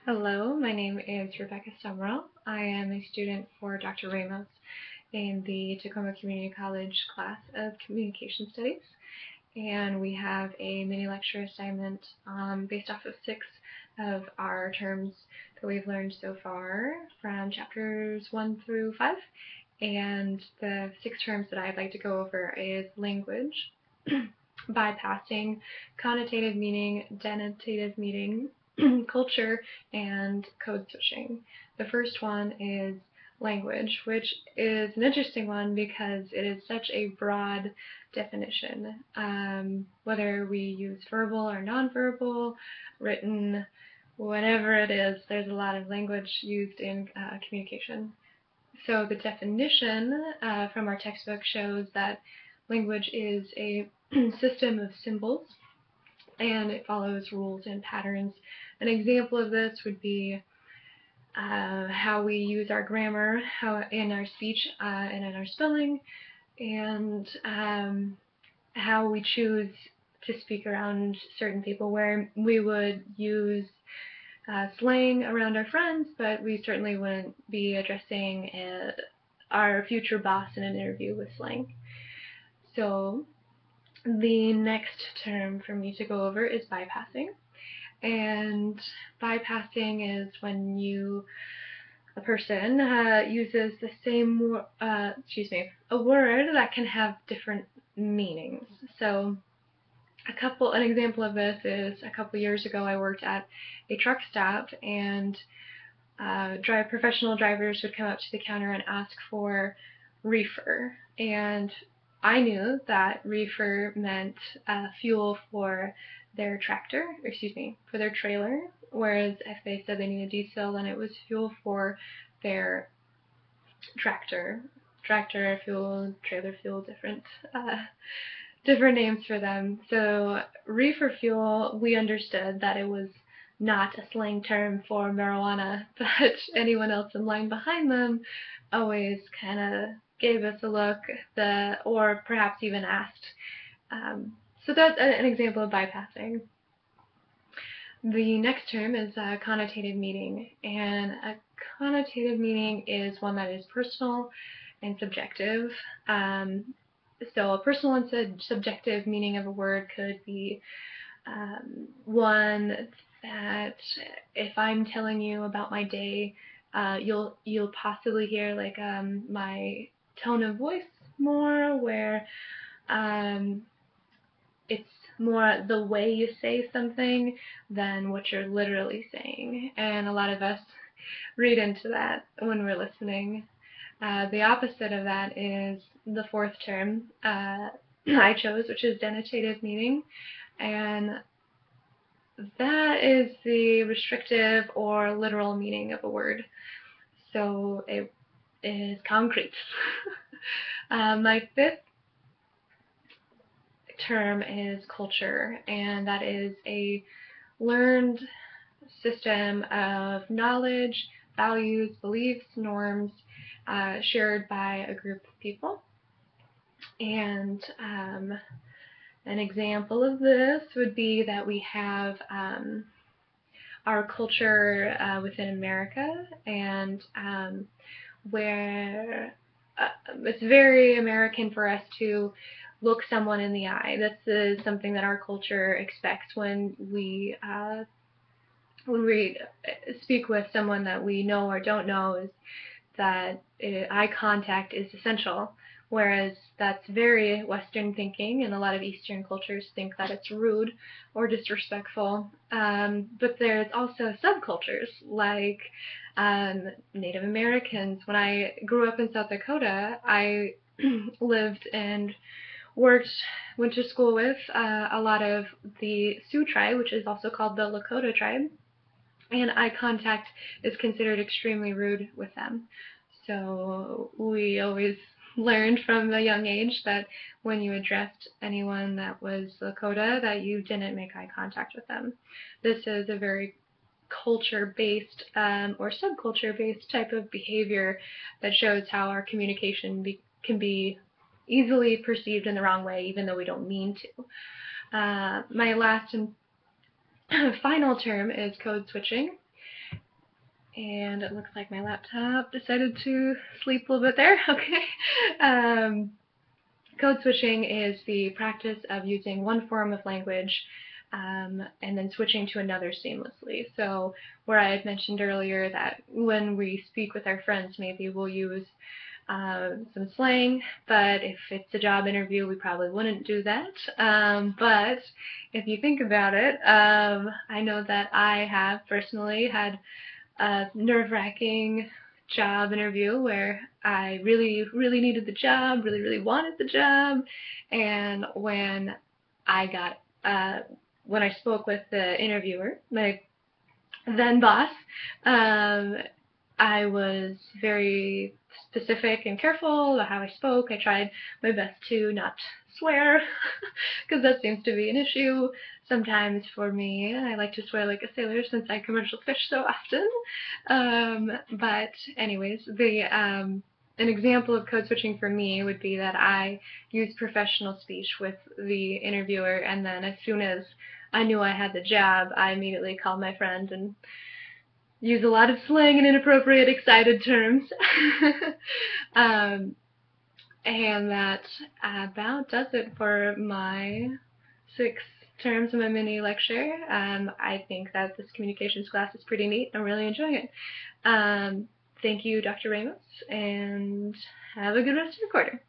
Hello, my name is Rebecca Summerall. I am a student for Dr. Ramos in the Tacoma Community College class of Communication Studies, and we have a mini lecture assignment based off of 6 of our terms that we've learned so far from chapters 1 through 5. And the 6 terms that I'd like to go over is language, bypassing, connotative meaning, denotative meaning, culture, and code switching. The first one is language, which is an interesting one because it is such a broad definition. Whether we use verbal or nonverbal, written, whatever it is, there's a lot of language used in communication. So the definition from our textbook shows that language is a system of symbols, and it follows rules and patterns. An example of this would be how we use our grammar, how in our speech and in our spelling, and how we choose to speak around certain people, where we would use slang around our friends, but we certainly wouldn't be addressing our future boss in an interview with slang. So the next term for me to go over is bypassing. And bypassing is when a person uses the same, a word that can have different meanings. So an example of this is a couple years ago I worked at a truck stop, and professional drivers would come up to the counter and ask for reefer, and I knew that reefer meant fuel for their for their trailer, whereas if they said they needed diesel, then it was fuel for their tractor. Tractor fuel, trailer fuel, different names for them. So reefer fuel, we understood that it was not a slang term for marijuana, but anyone else in line behind them always kind of gave us a look, or perhaps even asked. So that's an example of bypassing. The next term is connotative meaning, and a connotative meaning is one that is personal and subjective. So a personal and subjective meaning of a word could be one that if I'm telling you about my day, you'll possibly hear like my tone of voice more, where it's more the way you say something than what you're literally saying, and a lot of us read into that when we're listening. The opposite of that is the fourth term I chose, which is denotative meaning, and that is the restrictive or literal meaning of a word. So it is concrete. My fifth term is culture, and that is a learned system of knowledge, values, beliefs, norms shared by a group of people. And an example of this would be that we have our culture within America, and where it's very American for us to look someone in the eye. This is something that our culture expects when we speak with someone that we know or don't know, is that eye contact is essential, whereas that's very Western thinking, and a lot of Eastern cultures think that it's rude or disrespectful. But there's also subcultures like Native Americans. When I grew up in South Dakota, I lived and went to school with a lot of the Sioux tribe, which is also called the Lakota tribe, and eye contact is considered extremely rude with them. So we always learned from a young age that when you addressed anyone that was Lakota, that you didn't make eye contact with them. This is a very culture-based or subculture-based type of behavior that shows how our communication can be easily perceived in the wrong way, even though we don't mean to. My last and final term is code switching, And it looks like my laptop decided to sleep a little bit there. Okay. Um, Code switching is the practice of using one form of language and then switching to another seamlessly. So where I had mentioned earlier that when we speak with our friends, maybe we'll use some slang, but if it's a job interview, we probably wouldn't do that. But if you think about it, I know that I have personally had a nerve-wracking job interview where I really, really needed the job, really, really wanted the job, and I got, when I spoke with the interviewer, my then boss, um, I was very specific and careful about how I spoke. I tried my best to not swear because that seems to be an issue sometimes for me. I like to swear like a sailor since I commercial fish so often. But anyways, the an example of code switching for me would be that I used professional speech with the interviewer, and then as soon as I knew I had the job, I immediately called my friend and use a lot of slang and inappropriate, excited terms. um, and that about does it for my 6 terms in my mini lecture. I think that this communications class is pretty neat. I'm really enjoying it. Thank you, Dr. Ramos, and have a good rest of your quarter.